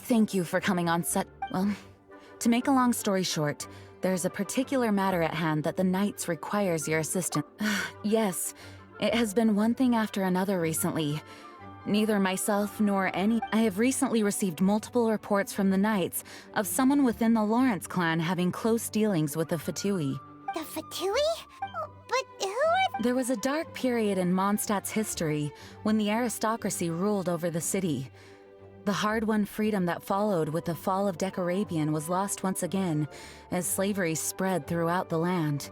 Thank you for coming on set. Well, to make a long story short, there's a particular matter at hand that the Knights requires your assistance. Yes, it has been one thing after another recently. Neither myself nor any... I have recently received multiple reports from the Knights of someone within the Lawrence clan having close dealings with the Fatui. The Fatui? But who are... There was a dark period in Mondstadt's history when the aristocracy ruled over the city. The hard-won freedom that followed with the fall of Decarabian was lost once again, as slavery spread throughout the land.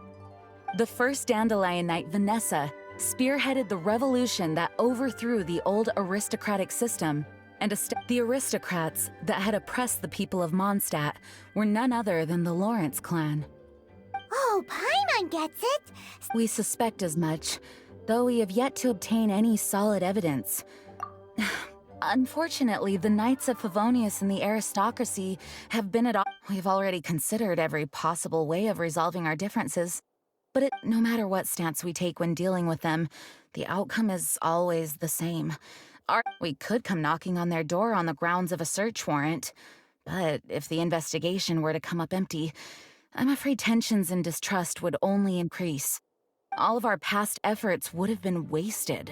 The first Dandelion Knight, Vanessa, spearheaded the revolution that overthrew the old aristocratic system, and the aristocrats that had oppressed the people of Mondstadt were none other than the Lawrence clan. Oh, Paimon gets it! We suspect as much, though we have yet to obtain any solid evidence. Unfortunately, the Knights of Favonius and the aristocracy have been at all. We've already considered every possible way of resolving our differences. But no matter what stance we take when dealing with them, the outcome is always the same. We could come knocking on their door on the grounds of a search warrant. But if the investigation were to come up empty, I'm afraid tensions and distrust would only increase. All of our past efforts would have been wasted.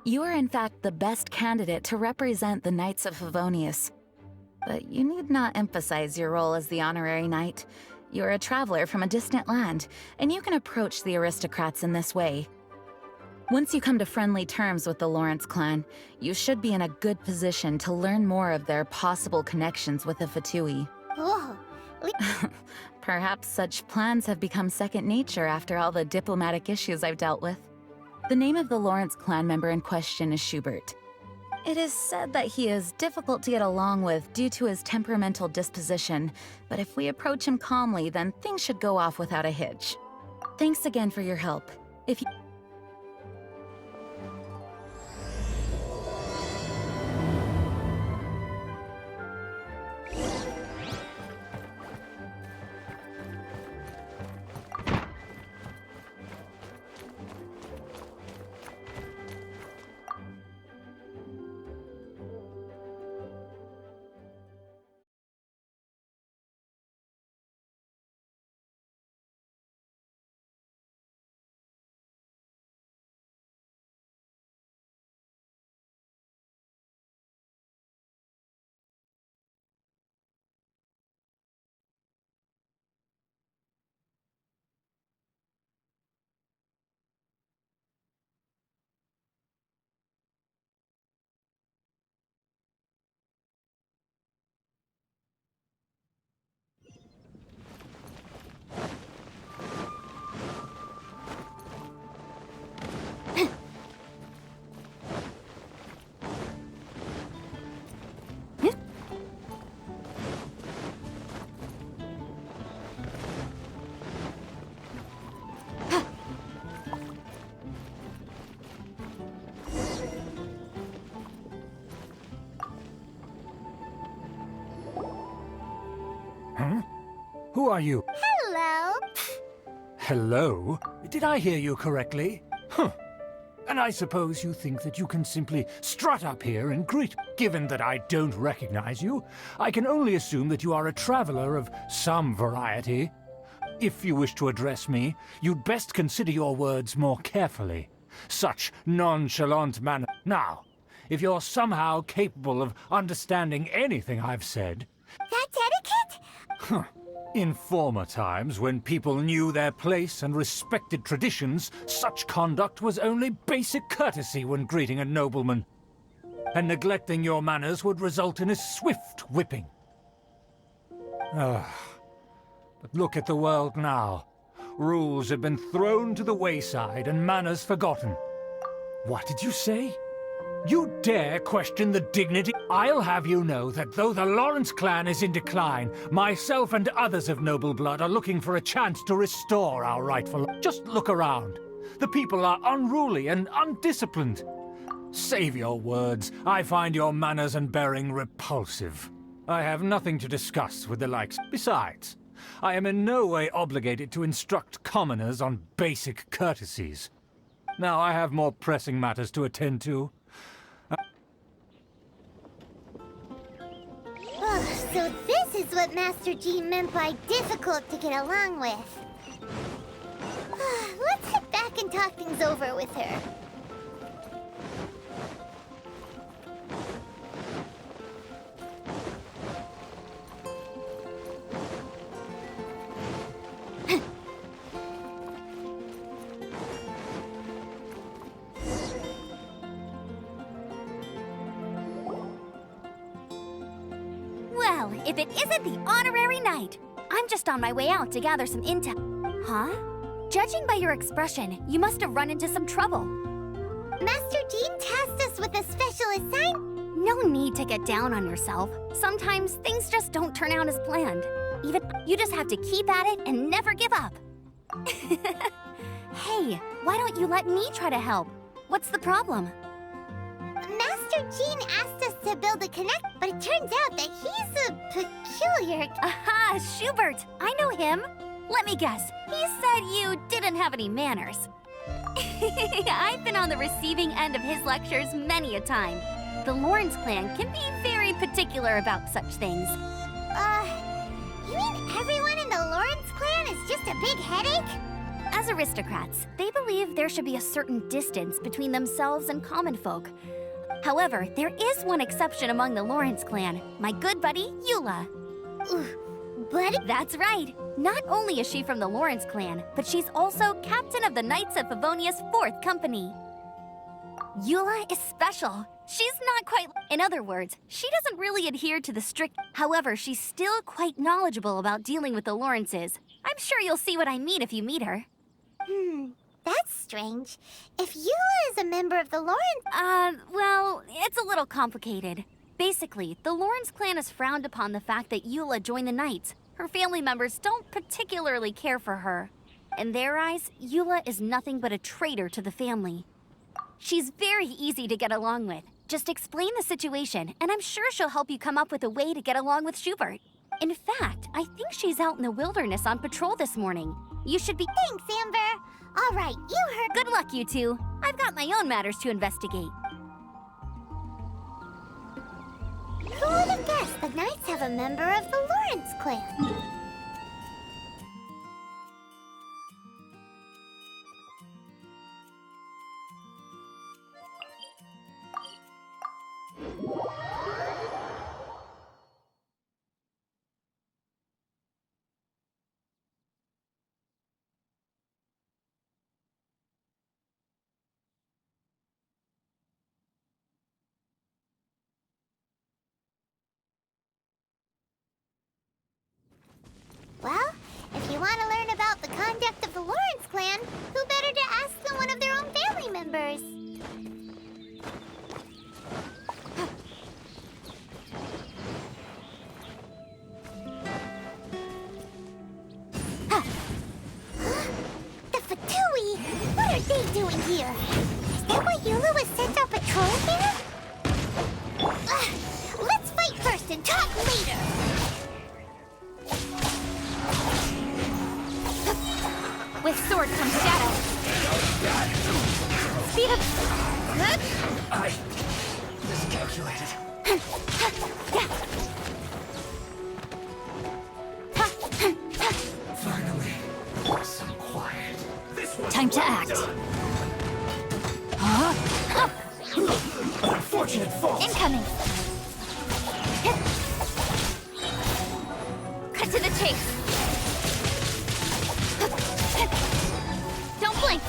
You are in fact the best candidate to represent the Knights of Favonius. But you need not emphasize your role as the honorary knight. You're a traveler from a distant land, and you can approach the aristocrats in this way. Once you come to friendly terms with the Lawrence clan, you should be in a good position to learn more of their possible connections with the Fatui. Oh, Perhaps such plans have become second nature after all the diplomatic issues I've dealt with. The name of the Lawrence clan member in question is Schubert. It is said that he is difficult to get along with due to his temperamental disposition, but if we approach him calmly, then things should go off without a hitch. Thanks again for your help. If you... Who are you? hello. Hello? Did I hear you correctly? Huh. And I suppose you think that you can simply strut up here and greet. Given that I don't recognize you, I can only assume that you are a traveler of some variety. If you wish to address me, you'd best consider your words more carefully. Such nonchalant manner. Now, if you're somehow capable of understanding anything I've said... That's etiquette? Huh. In former times, when people knew their place and respected traditions, such conduct was only basic courtesy when greeting a nobleman. and neglecting your manners would result in a swift whipping. Ah, but look at the world now. Rules have been thrown to the wayside and manners forgotten. What did you say? You dare question the dignity? I'll have you know that though the Lawrence clan is in decline, myself and others of noble blood are looking for a chance to restore our rightful... Just look around. The people are unruly and undisciplined. Save your words. I find your manners and bearing repulsive. I have nothing to discuss with the likes. Besides, I am in no way obligated to instruct commoners on basic courtesies. Now I have more pressing matters to attend to. Oh, so this is what Master Jean meant by difficult to get along with. Let's head back and talk things over with her. Well, if it isn't the honorary knight! I'm just on my way out to gather some intel. Huh? Judging by your expression, you must have run into some trouble. Master Jean tasked us with a special assignment. No need to get down on yourself. Sometimes things just don't turn out as planned. You just have to keep at it and never give up. Hey, why don't you let me try to help? What's the problem? Master Jean asked us to build a connect, but it turns out that he's a peculiar... Aha, Schubert! I know him. Let me guess, he said you didn't have any manners. I've been on the receiving end of his lectures many a time. The Lawrence clan can be very particular about such things. You mean everyone in the Lawrence clan is just a big headache? As aristocrats, they believe there should be a certain distance between themselves and common folk. However, there is one exception among the Lawrence clan, my good buddy, Eula. Buddy? That's right. Not only is she from the Lawrence clan, but she's also captain of the Knights of Favonia's 4th company. Eula is special. She's not quite... In other words, she doesn't really adhere to the strict... However, she's still quite knowledgeable about dealing with the Lawrences. I'm sure you'll see what I mean if you meet her. That's strange. If Eula is a member of the Lawrence... Well, it's a little complicated. Basically, the Lawrence clan has frowned upon the fact that Eula joined the Knights. Her family members don't particularly care for her. In their eyes, Eula is nothing but a traitor to the family. She's very easy to get along with. Just explain the situation, and I'm sure she'll help you come up with a way to get along with Schubert. In fact, I think she's out in the wilderness on patrol this morning. You should be... Thanks, Amber. All right, you heard... Good luck, you two. I've got my own matters to investigate. Who would have guessed the Knights have a member of the Lawrence clan? Well, if you want to learn about the conduct of the Lawrence clan, who better to ask than one of their own family members? The Fatui! What are they doing here? Is that why Eula was sent on patrol here? Let's fight first and talk later! With sword comes shadow. Speed up. I miscalculated. Finally, some quiet. Time to act. Unfortunate fault. Incoming. Cut to the chase. Don't blink.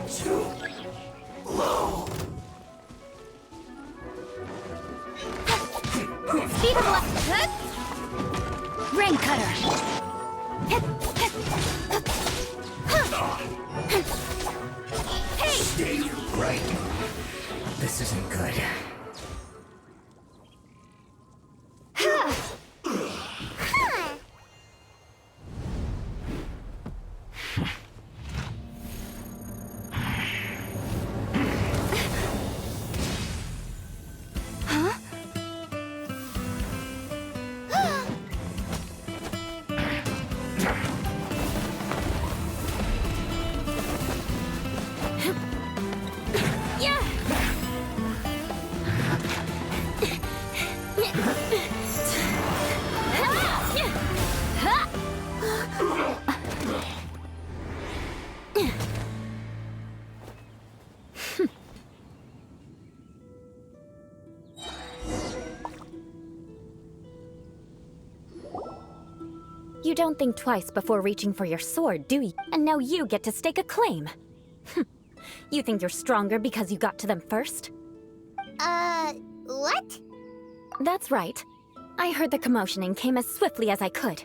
Too low. Speed of light. Rain cutter. Hey! Stay right. This isn't good. You don't think twice before reaching for your sword, do you? And now you get to stake a claim. You think you're stronger because you got to them first? What? That's right. I heard the commotion and came as swiftly as I could,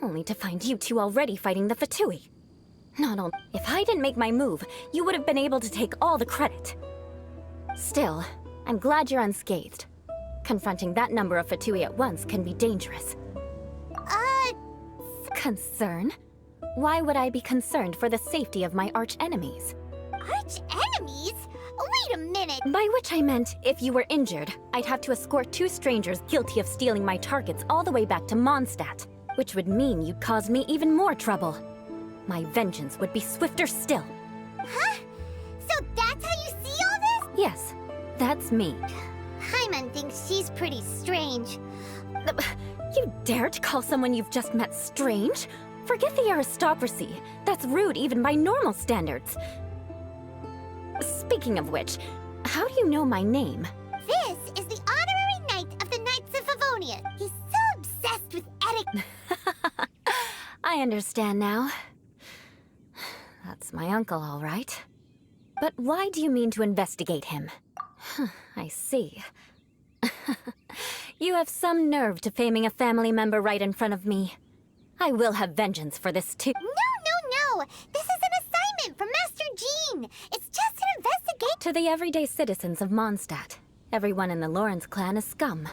only to find you two already fighting the Fatui. Not only... If I didn't make my move, you would have been able to take all the credit. Still, I'm glad you're unscathed. Confronting that number of Fatui at once can be dangerous. Concern? Why would I be concerned for the safety of my arch-enemies? Arch-enemies? Wait a minute! By which I meant, if you were injured, I'd have to escort two strangers guilty of stealing my targets all the way back to Mondstadt, which would mean you'd cause me even more trouble. My vengeance would be swifter still. Huh? So that's how you see all this? Yes, that's me. Paimon thinks she's pretty strange. You dare to call someone you've just met strange? Forget the aristocracy. That's rude even by normal standards. Speaking of which, how do you know my name? This is the honorary knight of the Knights of Favonia. He's so obsessed with etiquette. I understand now. That's my uncle, all right. But why do you mean to investigate him? I see. You have some nerve to faming a family member right in front of me. I will have vengeance for this too. No! This is an assignment from Master Jean. It's just an investigation. To the everyday citizens of Mondstadt, everyone in the Lawrence clan is scum.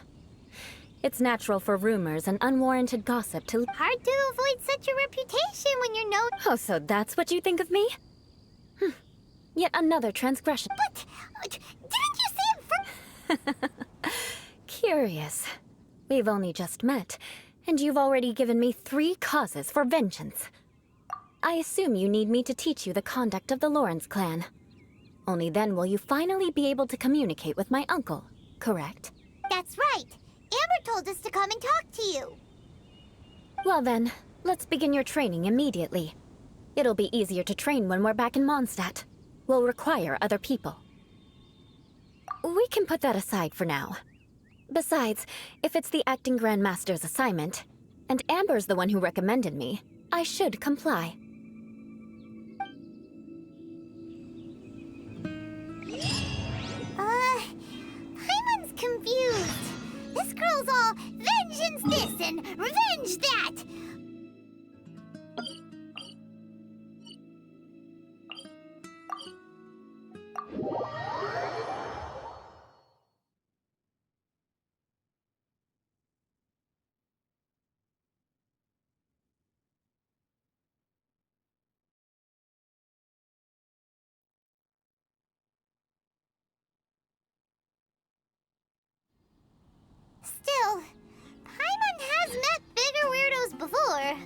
It's natural for rumors and unwarranted gossip to... Hard to avoid such a reputation when you're known. Oh, so that's what you think of me? Yet another transgression. But didn't you see it first? Curious. We've only just met, and you've already given me 3 causes for vengeance. I assume you need me to teach you the conduct of the Lawrence clan. Only then will you finally be able to communicate with my uncle, correct? That's right. Amber told us to come and talk to you. Well then, let's begin your training immediately. It'll be easier to train when we're back in Mondstadt. We'll require other people. We can put that aside for now. Besides, if it's the acting Grandmaster's assignment, and Amber's the one who recommended me, I should comply. Paimon's confused. This girl's all vengeance this and revenge that. Still, Paimon has met bigger weirdos before.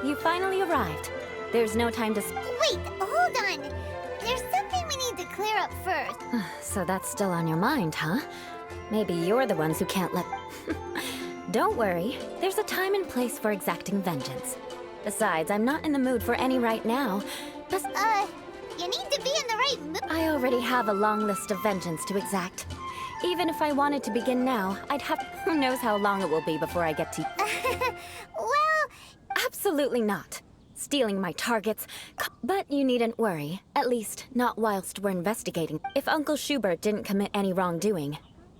You finally arrived. There's no time to... Wait, hold on. There's something we need to clear up first. So that's still on your mind, huh? Maybe you're the ones who can't let... Don't worry. There's a time and place for exacting vengeance. Besides, I'm not in the mood for any right now. You need to be in the right mood. I already have a long list of vengeance to exact. Even if I wanted to begin now, I'd have... Who knows how long it will be before I get to... Well, Absolutely not. Stealing my targets... But you needn't worry. At least, not whilst we're investigating. If Uncle Schubert didn't commit any wrongdoing,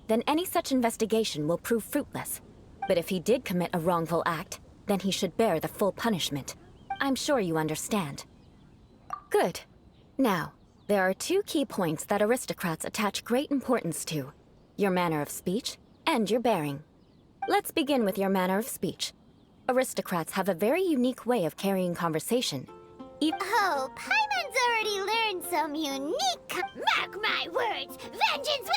then any such investigation will prove fruitless. But if he did commit a wrongful act, then he should bear the full punishment. I'm sure you understand. Good. Now, there are two key points that aristocrats attach great importance to. Your manner of speech and your bearing. Let's begin with your manner of speech. Aristocrats have a very unique way of carrying conversation. oh, Paimon's already learned some unique... Mark my words, vengeance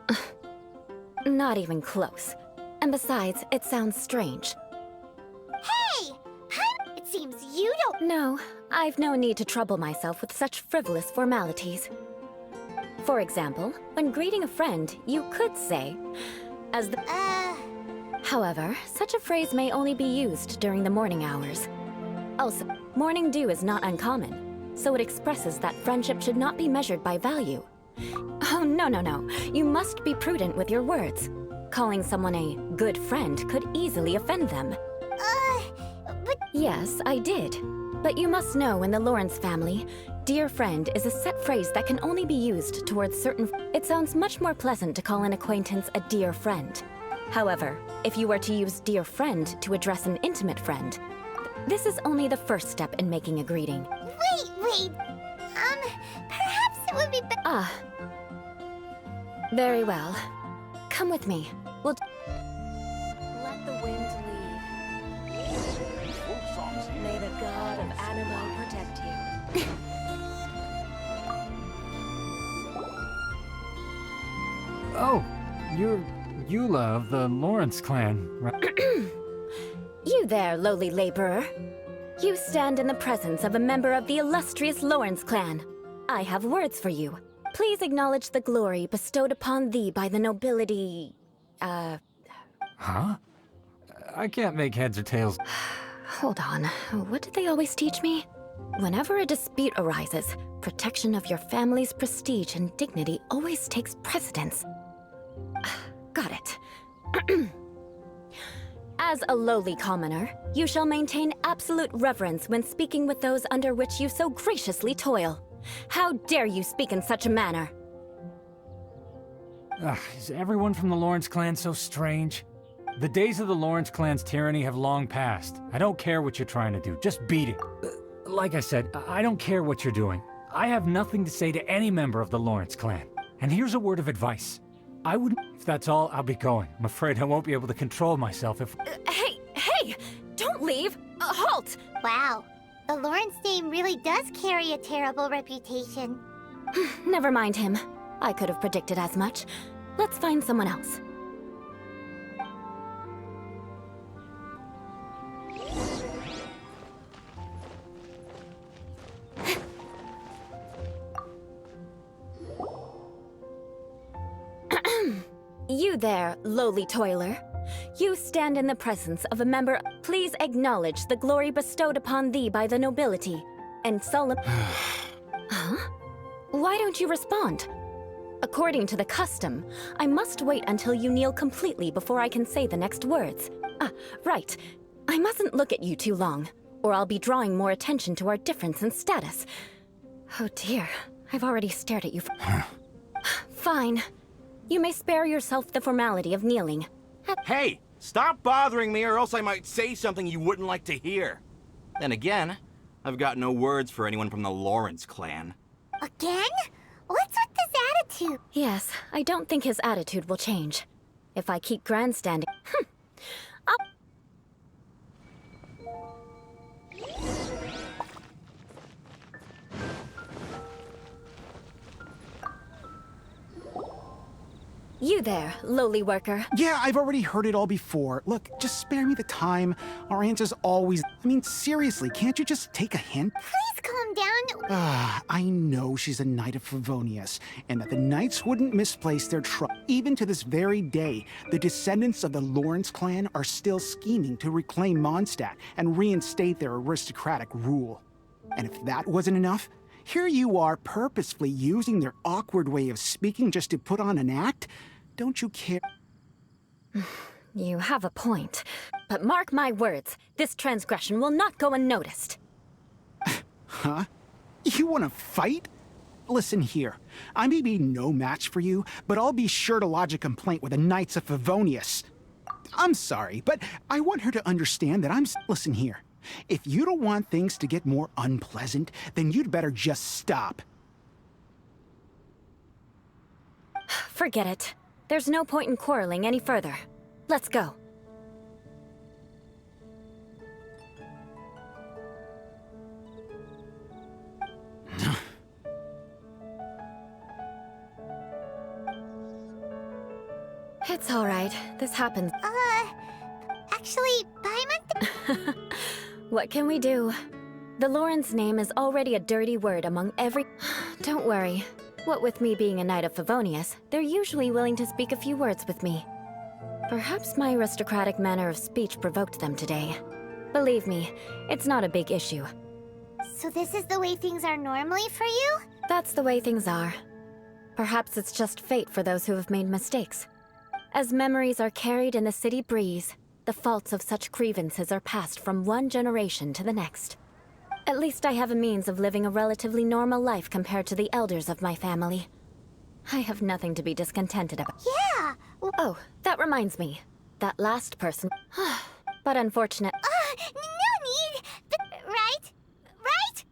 will... Not even close. And besides, it sounds strange. Hey! Paimon, it seems you don't... No, I've no need to trouble myself with such frivolous formalities. For example, when greeting a friend, you could say, as the... However, such a phrase may only be used during the morning hours. Also, morning dew is not uncommon, so it expresses that friendship should not be measured by value. Oh, no. You must be prudent with your words. Calling someone a good friend could easily offend them. but... Yes, I did. But you must know in the Lawrence family, dear friend is a set phrase that can only be used towards certain... It sounds much more pleasant to call an acquaintance a dear friend. However, if you were to use dear friend to address an intimate friend, this is only the first step in making a greeting. Wait. Perhaps it would be Ah. Very well. Come with me. We'll... Let the wind lead. May the god of Animo protect you. Oh, you're Eula of the Lawrence clan, right? You there, lowly laborer. You stand in the presence of a member of the illustrious Lawrence clan. I have words for you. Please acknowledge the glory bestowed upon thee by the nobility... Huh? I can't make heads or tails. Hold on. What did they always teach me? Whenever a dispute arises, protection of your family's prestige and dignity always takes precedence. Got it. As a lowly commoner, you shall maintain absolute reverence when speaking with those under which you so graciously toil. How dare you speak in such a manner? Is everyone from the Lawrence clan so strange? The days of the Lawrence clan's tyranny have long passed. I don't care what you're trying to do, just beat it. Like I said, I don't care what you're doing. I have nothing to say to any member of the Lawrence clan. And here's a word of advice. I would... If that's all, I'll be going. I'm afraid I won't be able to control myself if... Hey! Don't leave! Halt! Wow. The Lawrence name really does carry a terrible reputation. Never mind him. I could have predicted as much. Let's find someone else. You there, lowly toiler. You stand in the presence of a member. Please acknowledge the glory bestowed upon thee by the nobility, and solemn... Huh? Why don't you respond? According to the custom, I must wait until you kneel completely before I can say the next words. Right. I mustn't look at you too long, or I'll be drawing more attention to our difference in status. Oh dear, I've already stared at you for... Fine. You may spare yourself the formality of kneeling. Hey! Stop bothering me or else I might say something you wouldn't like to hear. Then again, I've got no words for anyone from the Lawrence clan. Again? What's with this attitude? Yes, I don't think his attitude will change. If I keep grandstanding... You there, lowly worker. Yeah, I've already heard it all before. Look, just spare me the time. Our answer's always... I mean, seriously, can't you just take a hint? Please calm down. I know she's a Knight of Favonius, and that the Knights wouldn't misplace their trust. Even to this very day, the descendants of the Lawrence clan are still scheming to reclaim Mondstadt and reinstate their aristocratic rule. And if that wasn't enough, here you are purposefully using their awkward way of speaking just to put on an act? Don't you care? You have a point. But mark my words, this transgression will not go unnoticed. Huh? You want to fight? Listen here, I may be no match for you, but I'll be sure to lodge a complaint with the Knights of Favonius. I'm sorry, but I want her to understand that Listen here, if you don't want things to get more unpleasant, then you'd better just stop. Forget it. There's no point in quarreling any further. Let's go. It's all right. This happens. Actually, Paimon... What can we do? The Lauren's name is already a dirty word among every... Don't worry. What with me being a Knight of Favonius, they're usually willing to speak a few words with me. Perhaps my aristocratic manner of speech provoked them today. Believe me, it's not a big issue. So this is the way things are normally for you? That's the way things are. Perhaps it's just fate for those who have made mistakes. As memories are carried in the city breeze, the faults of such grievances are passed from one generation to the next. At least I have a means of living a relatively normal life compared to the elders of my family. I have nothing to be discontented about. Yeah! Oh, that reminds me. That last person... But unfortunate... No need! Right? Right?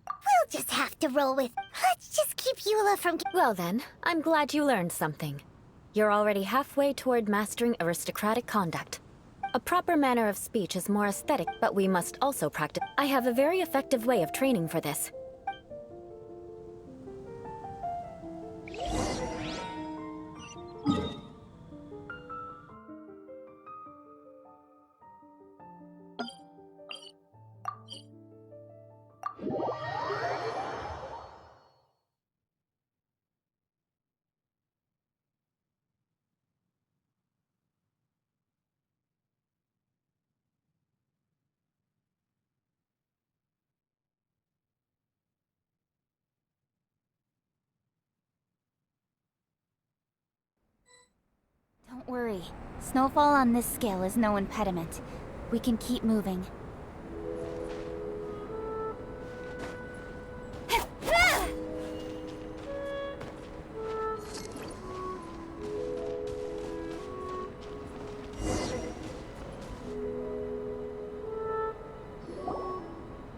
We'll just have to roll with... Let's just keep Eula from... Well then, I'm glad you learned something. You're already halfway toward mastering aristocratic conduct. A proper manner of speech is more aesthetic, but we must also practice. I have a very effective way of training for this. Don't worry. Snowfall on this scale is no impediment. We can keep moving.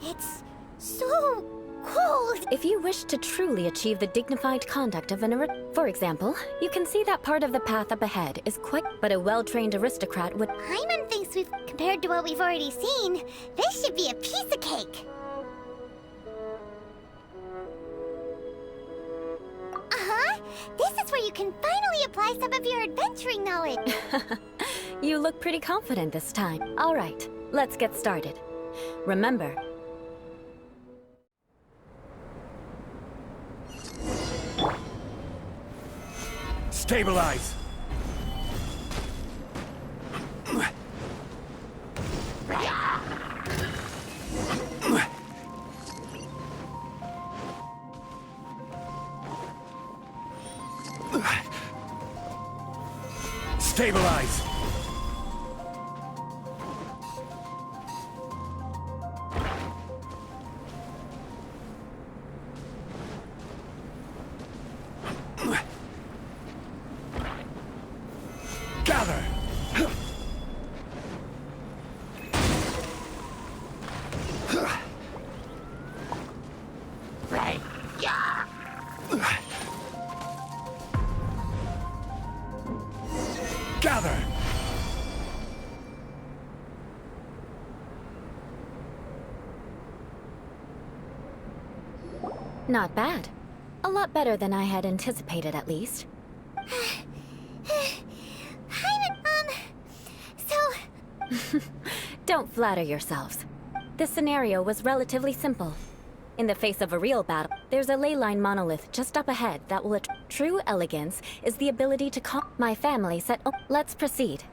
It's so cold! If you wish to truly achieve the dignified conduct of For example, you can see that part of the path up ahead is quite... But a well-trained aristocrat would... Paimon thinks compared to what we've already seen, this should be a piece of cake. Uh-huh. This is where you can finally apply some of your adventuring knowledge. You look pretty confident this time. All right, let's get started. Remember... Stabilize! Stabilize! Gather! Right. Yeah. Gather! Not bad. A lot better than I had anticipated, at least. Don't flatter yourselves. This scenario was relatively simple. In the face of a real battle, there's a ley line monolith just up ahead that will true elegance is the ability to calm my family set. Oh, let's proceed.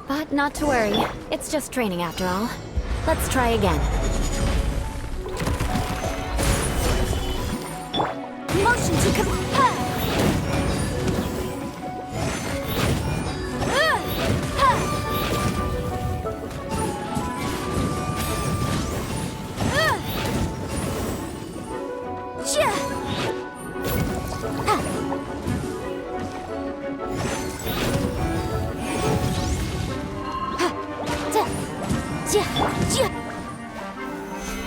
But not to worry. It's just training after all. Let's try again. Motion to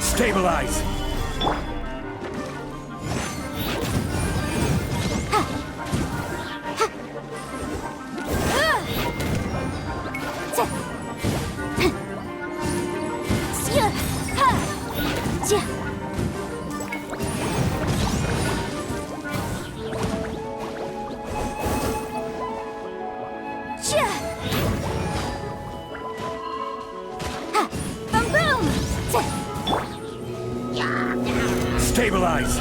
Stabilize! Stabilize!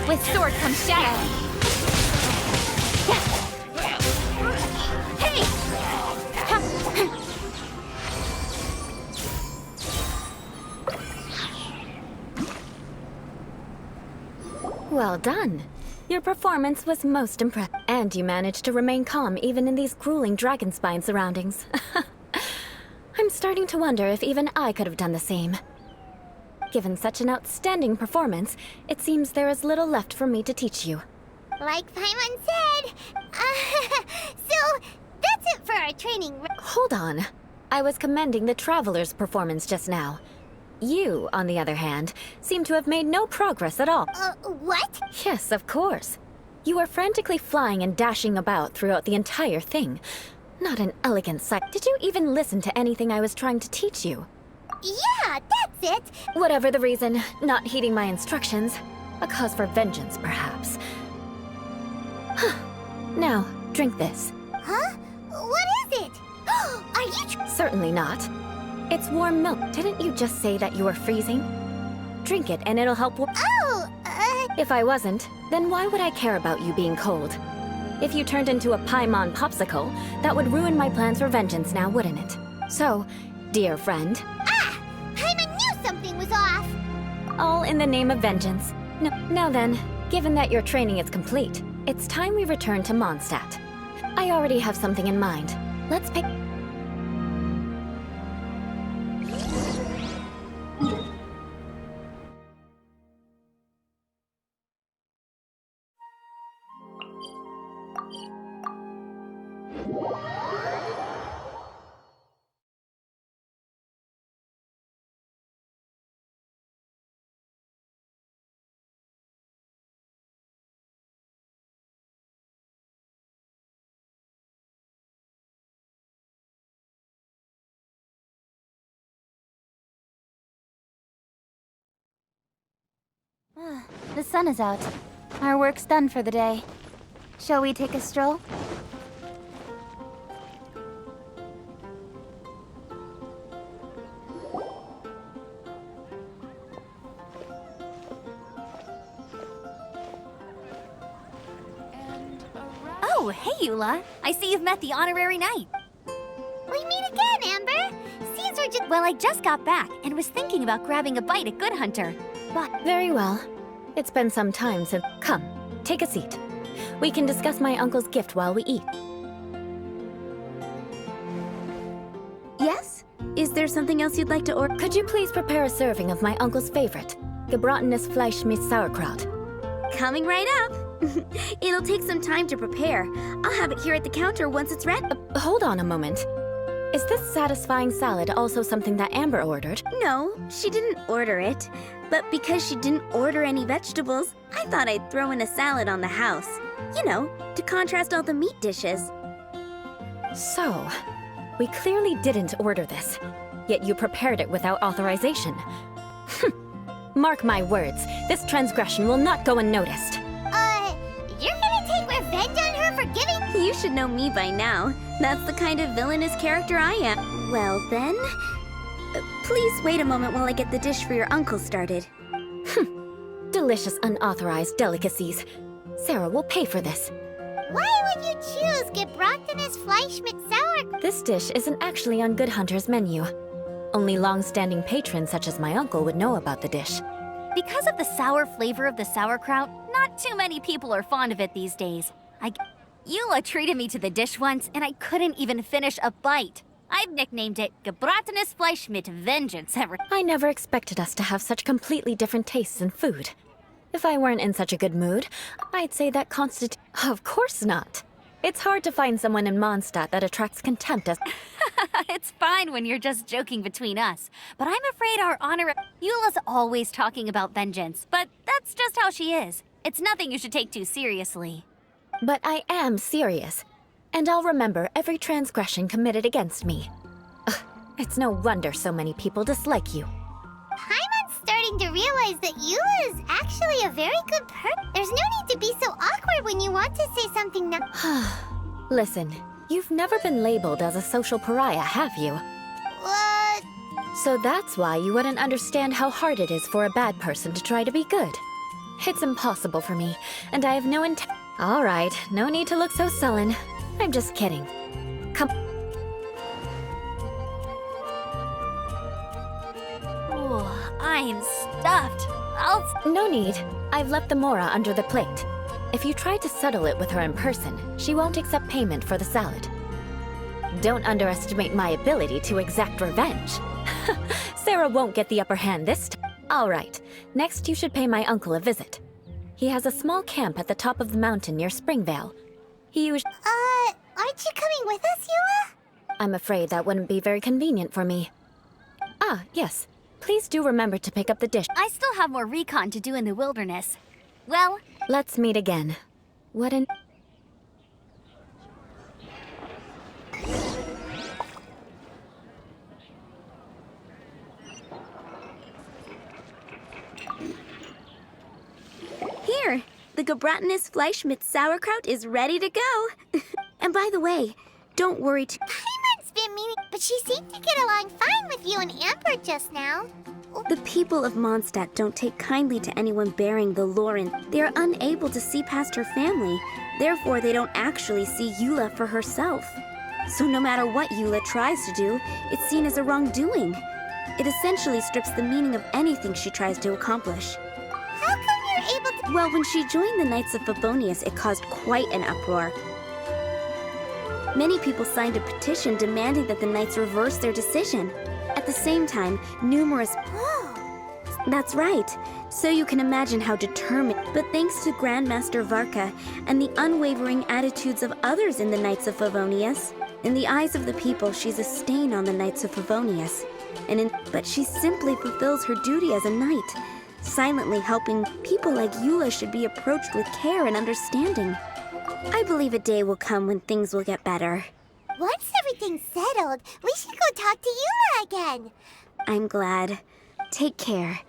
With sword comes shadow. Hey! Well done. Your performance was most impressive. And you managed to remain calm even in these grueling dragon spine surroundings. I'm starting to wonder if even I could have done the same. Given such an outstanding performance, it seems there is little left for me to teach you. Like Paimon said. So, that's it for our training. Hold on. I was commending the Traveler's performance just now. You, on the other hand, seem to have made no progress at all. What? Yes, of course. You were frantically flying and dashing about throughout the entire thing. Not an elegant sight. Did you even listen to anything I was trying to teach you? Yeah, that's it. Whatever the reason, not heeding my instructions. A cause for vengeance, perhaps. Now, drink this. Huh? What is it? Are you Certainly not. It's warm milk. Didn't you just say that you were freezing? Drink it and it'll help If I wasn't, then why would I care about you being cold? If you turned into a Paimon popsicle, that would ruin my plans for vengeance now, wouldn't it? So, dear friend... Paimon knew something was off. All in the name of vengeance. Now then, given that your training is complete, it's time we return to Mondstadt. I already have something in mind. Let's pick... The sun is out. Our work's done for the day. Shall we take a stroll? Oh, hey, Eula. I see you've met the honorary knight. We meet again, Amber. Caesar just... Well, I just got back and was thinking about grabbing a bite at Good Hunter. But Very well. It's been some time since... Come, take a seat. We can discuss my uncle's gift while we eat. Yes? Is there something else you'd like to order? Could you please prepare a serving of my uncle's favorite, gebratenes Fleisch mit Sauerkraut? Coming right up. It'll take some time to prepare. I'll have it here at the counter once it's ready. Hold on a moment. Is this satisfying salad also something that Amber ordered? No, she didn't order it. But because she didn't order any vegetables, I thought I'd throw in a salad on the house. You know, to contrast all the meat dishes. So, We clearly didn't order this, yet you prepared it without authorization. Mark my words, this transgression will not go unnoticed. You're gonna take revenge on her for giving— You should know me by now. That's the kind of villainous character I am. Well then, please wait a moment while I get the dish for your uncle started. Delicious unauthorized delicacies. Sarah will pay for this. Why would you choose gebratenes Fleisch mit Sauerkraut? This dish isn't actually on Good Hunter's menu. Only long-standing patrons such as my uncle would know about the dish. Because of the sour flavor of the sauerkraut, not too many people are fond of it these days. Eula treated me to the dish once, and I couldn't even finish a bite. I've nicknamed it gebratenes Fleisch mit Vengeance ever. I never expected us to have such completely different tastes in food. If I weren't in such a good mood, I'd say that Of course not. It's hard to find someone in Mondstadt that attracts contempt as— It's fine when you're just joking between us, but I'm afraid our honor— Eula's always talking about vengeance, but that's just how she is. It's nothing you should take too seriously. But I am serious, and I'll remember every transgression committed against me. Ugh, it's no wonder so many people dislike you. Paimon's starting to realize that Eula is actually a very good person. There's no need to be so awkward when you want to say something Listen, you've never been labeled as a social pariah, have you? What? So that's why you wouldn't understand how hard it is for a bad person to try to be good. It's impossible for me, and I have no intent— All right, no need to look so sullen. I'm just kidding. Come— Ooh, I'm stuffed. No need. I've left the Mora under the plate. If you try to settle it with her in person, she won't accept payment for the salad. Don't underestimate my ability to exact revenge. Sarah won't get the upper hand this time. All right, next you should pay my uncle a visit. He has a small camp at the top of the mountain near Springvale. He usually— aren't you coming with us, Eula? I'm afraid that wouldn't be very convenient for me. Ah, yes. Please do remember to pick up the dish. I still have more recon to do in the wilderness. Well, let's meet again. What an— Here, the gebratenes Fleisch mit Sauerkraut is ready to go. And by the way, don't worry too— Paimon's been meaning— but she seemed to get along fine with you and Amber just now. The people of Mondstadt don't take kindly to anyone bearing the Lauren. They are unable to see past her family. Therefore, they don't actually see Eula for herself. So no matter what Eula tries to do, it's seen as a wrongdoing. It essentially strips the meaning of anything she tries to accomplish. How come you're able to— Well, when she joined the Knights of Favonius, it caused quite an uproar. Many people signed a petition demanding that the Knights reverse their decision. At the same time, numerous— That's right. So you can imagine how determined— But thanks to Grandmaster Varka and the unwavering attitudes of others in the Knights of Favonius, in the eyes of the people, she's a stain on the Knights of Favonius. But she simply fulfills her duty as a knight, silently helping people like Eula should be approached with care and understanding. I believe a day will come when things will get better. Once everything's settled, we should go talk to Eula again. I'm glad. Take care.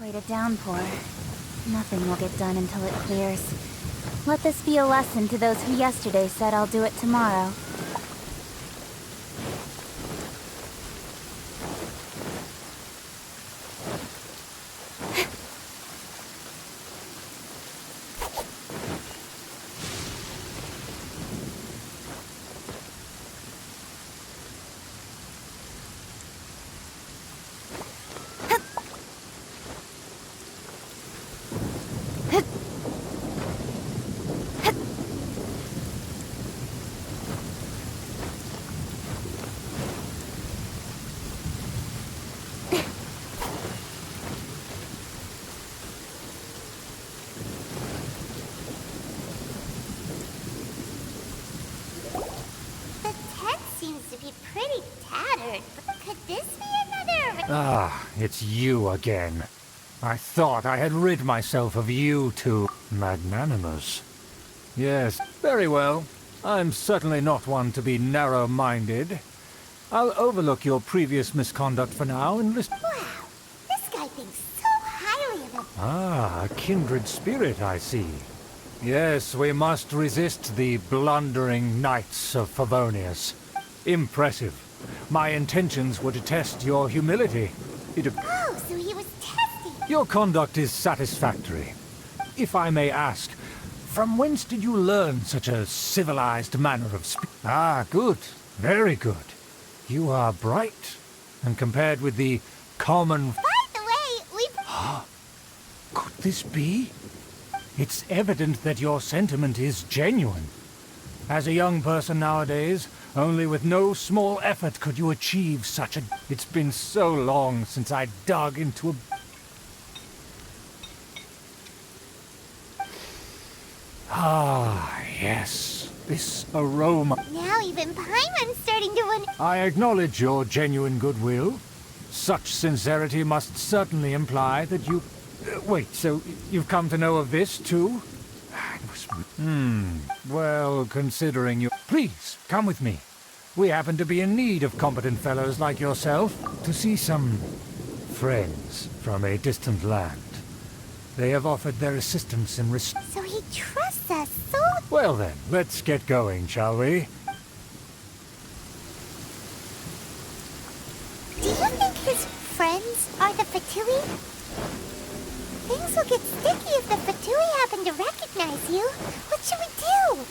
quite a downpour. Nothing will get done until it clears. Let this be a lesson to those who yesterday said I'll do it tomorrow. it's you again. I thought I had rid myself of you two. Magnanimous. Yes, very well. I'm certainly not one to be narrow-minded. I'll overlook your previous misconduct for now and listen. Wow, this guy thinks so highly of him. Ah, a kindred spirit, I see. Yes, we must resist the blundering knights of Favonius. Impressive. My intentions were to test your humility. Oh, so he was testing. Your conduct is satisfactory. If I may ask, from whence did you learn such a civilized manner of speech? Ah, good. Very good. You are bright, and compared with the common... By the way, we've... Could this be? It's evident that your sentiment is genuine. As a young person nowadays, only with no small effort could you achieve such a... It's been so long since I dug into a... Ah, yes. This aroma... Now even Paimon's starting to run... I acknowledge your genuine goodwill. Such sincerity must certainly imply that you... wait, so you've come to know of this, too? Well, considering you... Please, come with me. We happen to be in need of competent fellows like yourself to see some friends from a distant land. They have offered their assistance in So he trusts us so... Well then, let's get going, shall we? Do you think his friends are the Fatui? Things will get sticky if the Fatui happen to recognize you. What should we do?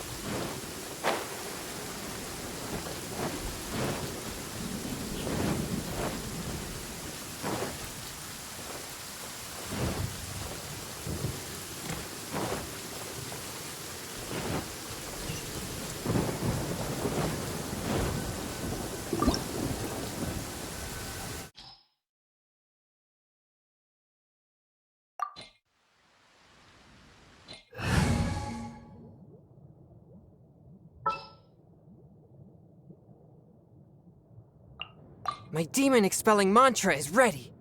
My demon-expelling mantra is ready!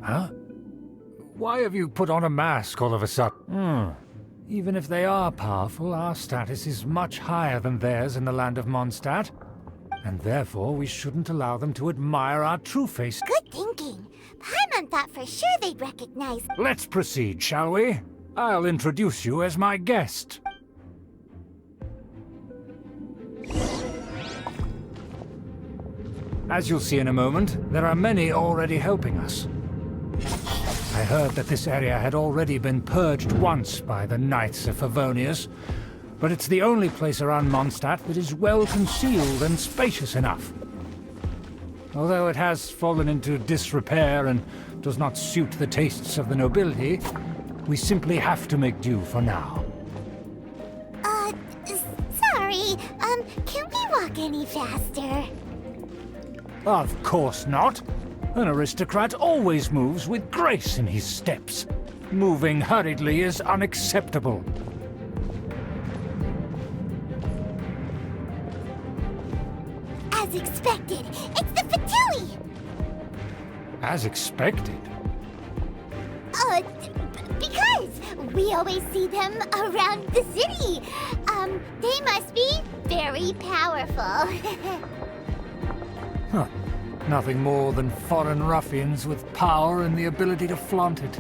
Huh? Why have you put on a mask all of a sudden? Even if they are powerful, our status is much higher than theirs in the land of Mondstadt. And therefore, we shouldn't allow them to admire our true face. Good thinking. Paimon thought for sure they'd recognize... Let's proceed, shall we? I'll introduce you as my guest. As you'll see in a moment, there are many already helping us. I heard that this area had already been purged once by the Knights of Favonius, but it's the only place around Mondstadt that is well concealed and spacious enough. Although it has fallen into disrepair and does not suit the tastes of the nobility, we simply have to make do for now. Sorry, can we walk any faster? Of course not. An aristocrat always moves with grace in his steps. Moving hurriedly is unacceptable. As expected, it's the Fatui! As expected. Because we always see them around the city. They must be very powerful. Huh. Nothing more than foreign ruffians with power and the ability to flaunt it.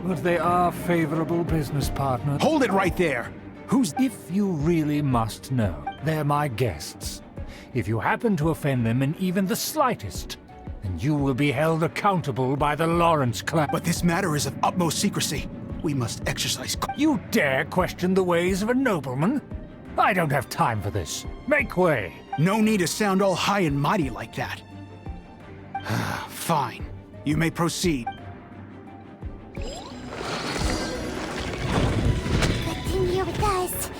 But they are favorable business partners. Hold it right there! Who's... If you really must know, they're my guests. If you happen to offend them in even the slightest, then you will be held accountable by the Lawrence clan. But this matter is of utmost secrecy. We must exercise... You dare question the ways of a nobleman? I don't have time for this. Make way. No need to sound all high and mighty like that. Fine. You may proceed. Good thing you're with us.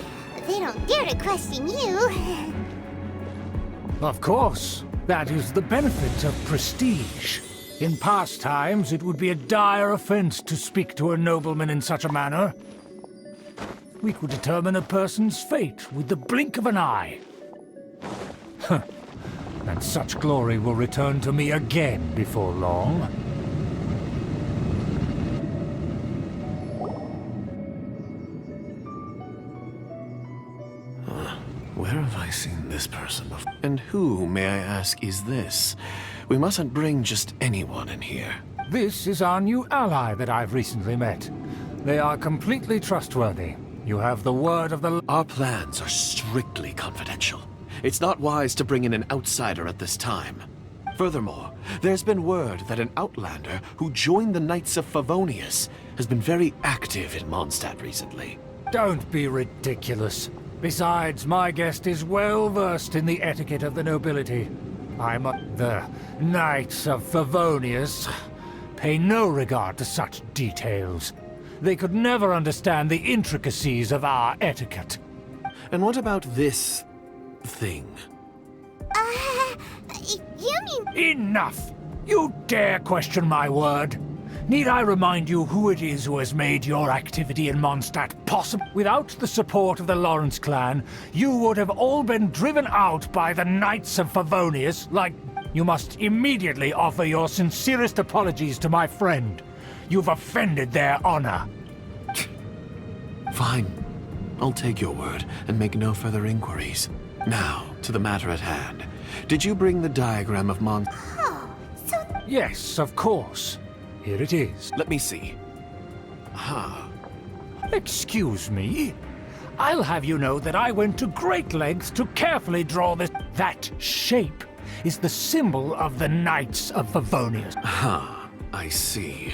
They don't dare to question you. Of course. That is the benefit of prestige. In past times, it would be a dire offense to speak to a nobleman in such a manner. We could determine a person's fate with the blink of an eye. And such glory will return to me again before long. Where have I seen this person before? And who, may I ask, is this? We mustn't bring just anyone in here. This is our new ally that I've recently met. They are completely trustworthy. You have the word of the... Our plans are strictly confidential. It's not wise to bring in an outsider at this time. Furthermore, there's been word that an outlander who joined the Knights of Favonius has been very active in Mondstadt recently. Don't be ridiculous. Besides, my guest is well versed in the etiquette of the nobility. The Knights of Favonius pay no regard to such details. They could never understand the intricacies of our etiquette. And what about this thing? You mean... Enough! You dare question my word? Need I remind you who it is who has made your activity in Mondstadt possible? Without the support of the Lawrence clan, you would have all been driven out by the Knights of Favonius like... You must immediately offer your sincerest apologies to my friend. You've offended their honor. Fine. I'll take your word and make no further inquiries. Now, to the matter at hand. Did you bring the diagram of Yes, of course. Here it is. Let me see. Excuse me? I'll have you know that I went to great lengths to carefully draw this. That shape is the symbol of the Knights of Favonius. I see.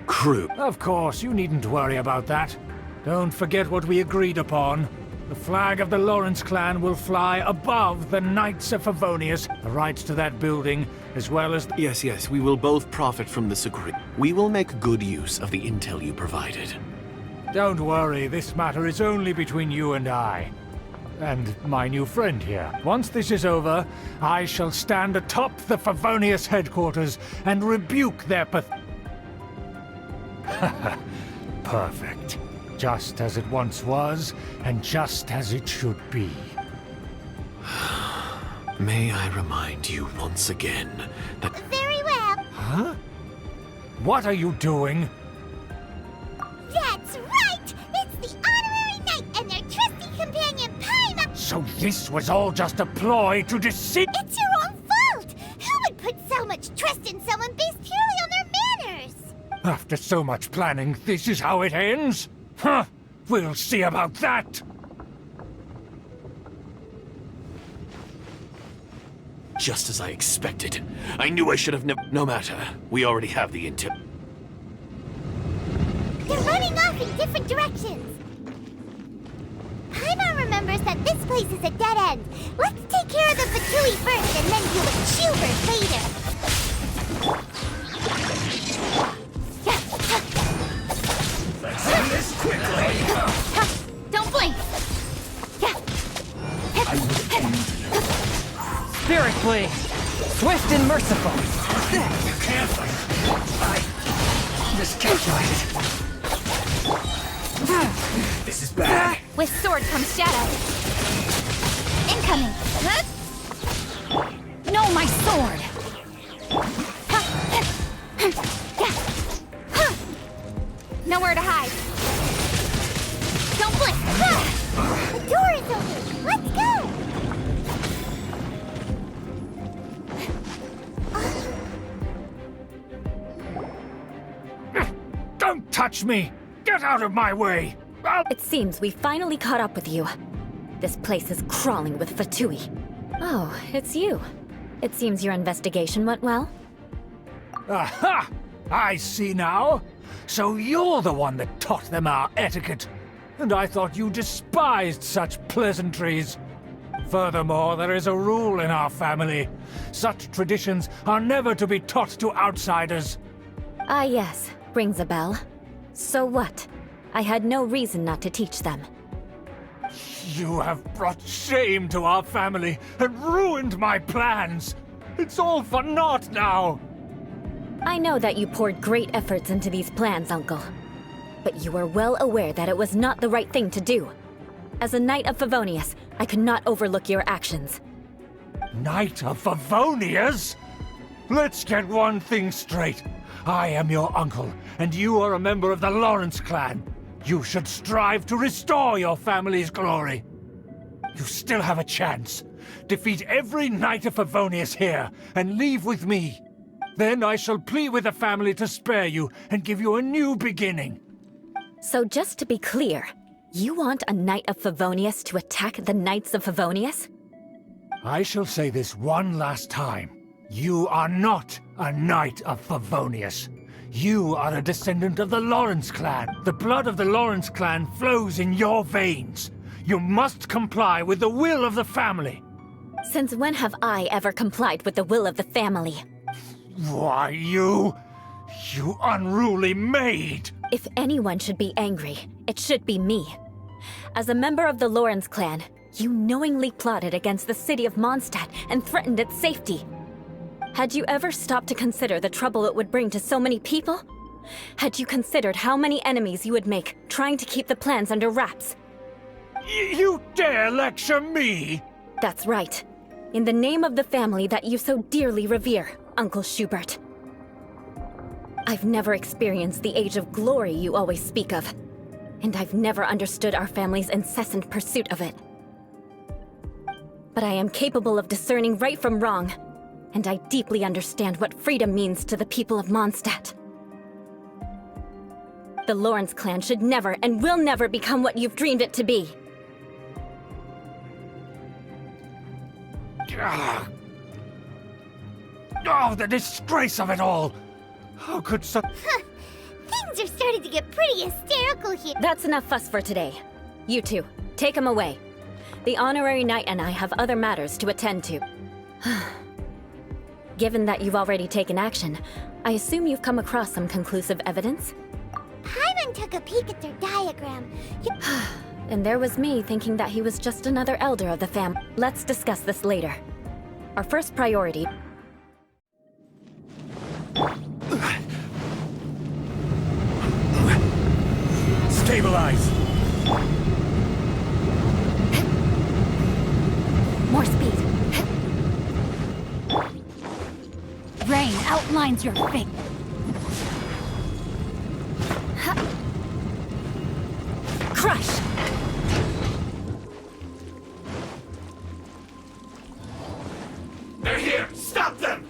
Crew. Of course, you needn't worry about that. Don't forget what we agreed upon. The flag of the Lawrence clan will fly above the Knights of Favonius. The rights to that building, as well as... Yes, we will both profit from this agreement. We will make good use of the intel you provided. Don't worry, this matter is only between you and I. And my new friend here. Once this is over, I shall stand atop the Favonius headquarters and rebuke their Perfect. Just as it once was, and just as it should be. May I remind you once again that... Very well. Huh? What are you doing? That's right! It's the honorary knight and their trusty companion, Paimon! So this was all just a ploy to deceive... It's your own fault! Who would put so much trust in someone based purely on their manners? After so much planning, this is how it ends? Huh! We'll see about that! Just as I expected. I knew I should have No matter. We already have the intel. They're running off in different directions. Paimon remembers that this place is a dead end. Let's take care of the Fatui first and then deal with Schubert later. Let's do this quickly! Don't blink! Spirit Blade! Swift and merciful! You can't fight. I just can't fight it. This is bad. With sword comes shadow. Incoming! No, my sword! Nowhere to hide. Don't blink! The door is open. Let's go! Don't touch me! Get out of my way! It seems we finally caught up with you. This place is crawling with Fatui. Oh, it's you. It seems your investigation went well. Aha! I see now. So you're the one that taught them our etiquette. and I thought you despised such pleasantries. Furthermore, there is a rule in our family. Such traditions are never to be taught to outsiders. Ah yes, rings a bell. So what? I had no reason not to teach them. You have brought shame to our family and ruined my plans. It's all for naught now. I know that you poured great efforts into these plans, Uncle. But you are well aware that it was not the right thing to do. As a Knight of Favonius, I could not overlook your actions. Knight of Favonius? Let's get one thing straight. I am your uncle, and you are a member of the Lawrence clan. You should strive to restore your family's glory. You still have a chance. Defeat every Knight of Favonius here, and leave with me. Then I shall plead with the family to spare you and give you a new beginning. So just to be clear, you want a Knight of Favonius to attack the Knights of Favonius? I shall say this one last time. You are not a Knight of Favonius. You are a descendant of the Lawrence clan. The blood of the Lawrence clan flows in your veins. You must comply with the will of the family. Since when have I ever complied with the will of the family? Why, you unruly maid! If anyone should be angry, it should be me. As a member of the Lawrence clan, you knowingly plotted against the city of Mondstadt and threatened its safety. Had you ever stopped to consider the trouble it would bring to so many people? Had you considered how many enemies you would make trying to keep the plans under wraps? You dare lecture me? That's right. In the name of the family that you so dearly revere, Uncle Schubert. I've never experienced the age of glory you always speak of, and I've never understood our family's incessant pursuit of it. But I am capable of discerning right from wrong, and I deeply understand what freedom means to the people of Mondstadt. The Lawrence clan should never and will never become what you've dreamed it to be. Oh, the disgrace of it all! How could such... Things are starting to get pretty hysterical here. That's enough fuss for today. You two, take him away. The honorary knight and I have other matters to attend to. Given that you've already taken action, I assume you've come across some conclusive evidence? Paimon took a peek at their diagram. And there was me thinking that he was just another elder of the family. Let's discuss this later. Our first priority... Stabilize! More speed. Rain outlines your fate. Crush! They're here! Stop them!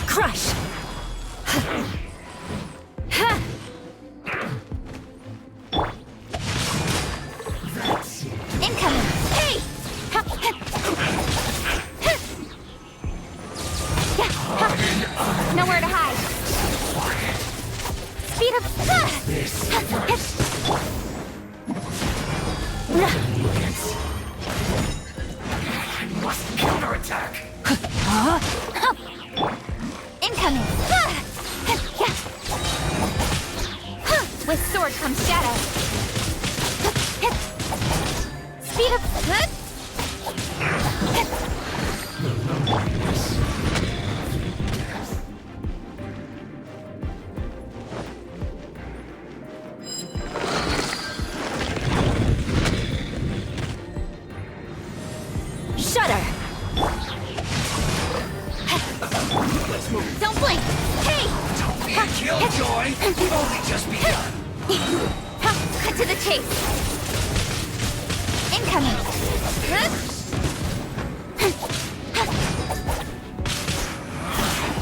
Crush! Incoming! Hey! Nowhere to hide. Speed up! I must counterattack! Incoming! With sword comes shadow. Speed up! Shudder! Don't blink! Hey! Don't be a killjoy! We've only just begun! Cut to the chase! Incoming!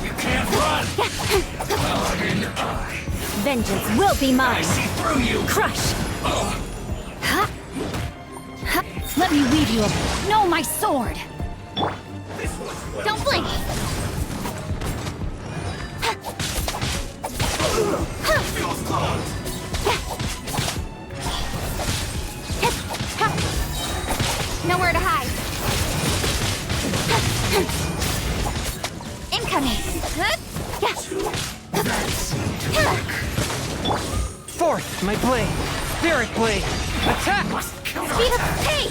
You can't run! Blood in your eye! Vengeance will be mine! I see through you! Crush! Let me leave you a... No, my sword! Don't blink! forth, my blade! Spirit blade! Attack! Speed up! Hey!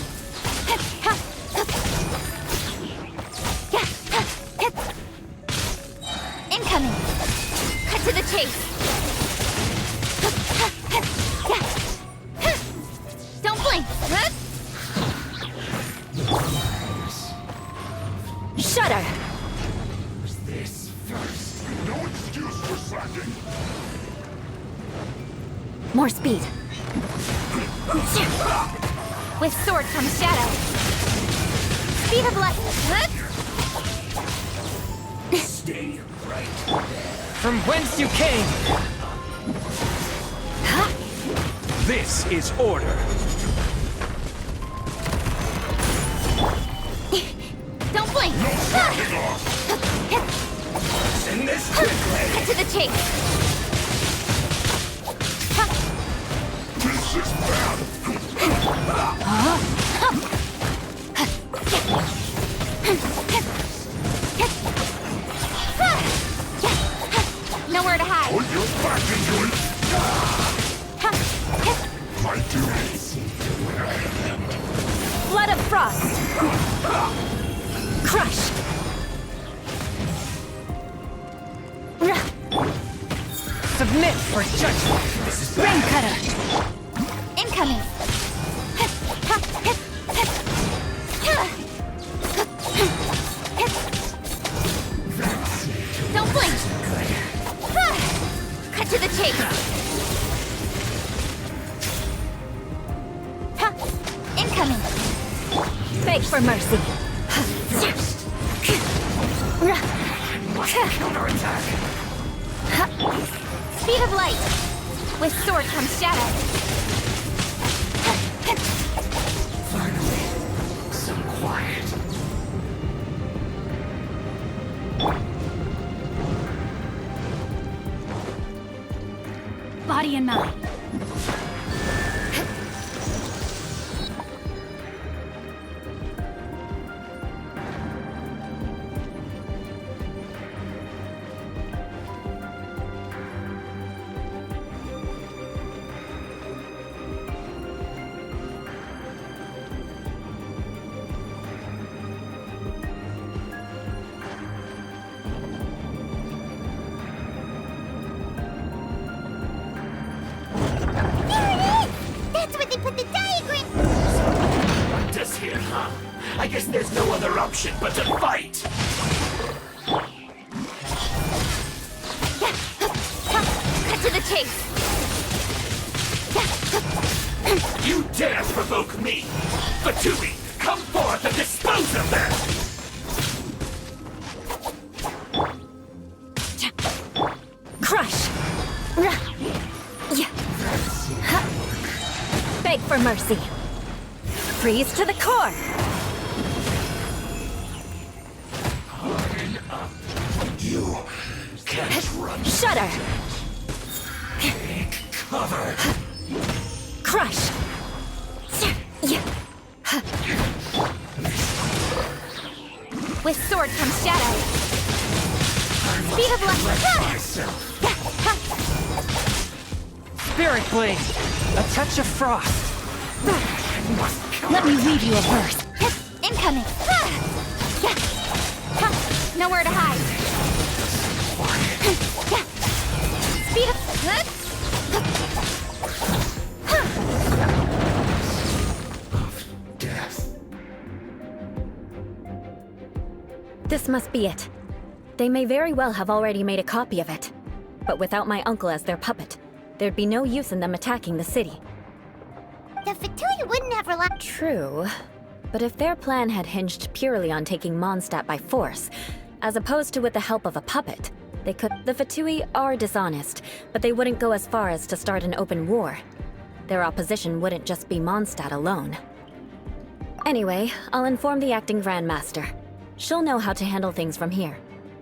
Incoming! Cut to the chase! Don't blink! Shudder! This first. No excuse for slacking. More speed. With sword comes shadow. Speed of light. Stay right there. From whence you came! This is order. Don't blink. Backing off. Send this quickly. Cut to the chase. This is bad. Nowhere to hide. Put your back into it. My duties. Flood of frost! Crush! Submit for judgment! This is Rain bad. cutter. Incoming. Don't blink. Cut to the chase. Incoming. Beg for mercy. Counterattack. Speed of light. With sword comes shadow. Finally, some quiet. Body and mind. Here, huh? I guess there's no other option but to fight! Cut to the chase. You dare provoke me! Fatui, come forth and dispose of them! Crush! Beg for mercy. Freeze to the core! You can't run. Shudder! Take cover. Crush! With sword comes shadow. Speed of light. Myself. Spirit blade! A touch of frost! Let me read you a verse. Incoming. Nowhere to hide. Speed of... Death. This must be it. They may very well have already made a copy of it. But without my uncle as their puppet, there'd be no use in them attacking the city. The Fatui wouldn't have relied... True. But if their plan had hinged purely on taking Mondstadt by force, as opposed to with the help of a puppet, they could... The Fatui are dishonest, but they wouldn't go as far as to start an open war. Their opposition wouldn't just be Mondstadt alone. Anyway, I'll inform the acting Grandmaster. She'll know how to handle things from here.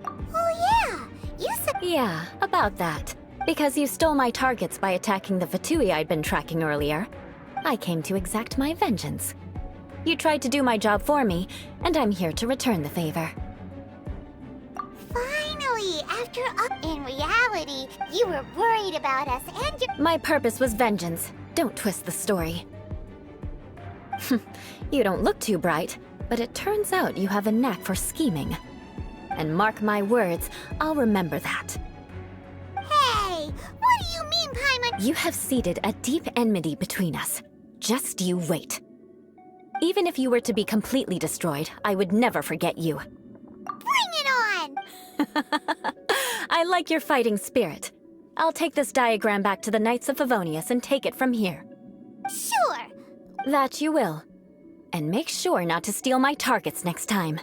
Oh yeah! You said... Yeah, about that. Because you stole my targets by attacking the Fatui I'd been tracking earlier, I came to exact my vengeance. You tried to do my job for me, and I'm here to return the favor. Finally! After In reality, you were worried about us and your— My purpose was vengeance. Don't twist the story. You don't look too bright, but it turns out you have a knack for scheming. And mark my words, I'll remember that. Hey! What do you mean, Paimon? You have seeded a deep enmity between us. Just you wait. Even if you were to be completely destroyed, I would never forget you. Bring it on! I like your fighting spirit. I'll take this diagram back to the Knights of Favonius and take it from here. Sure! That you will. And make sure not to steal my targets next time.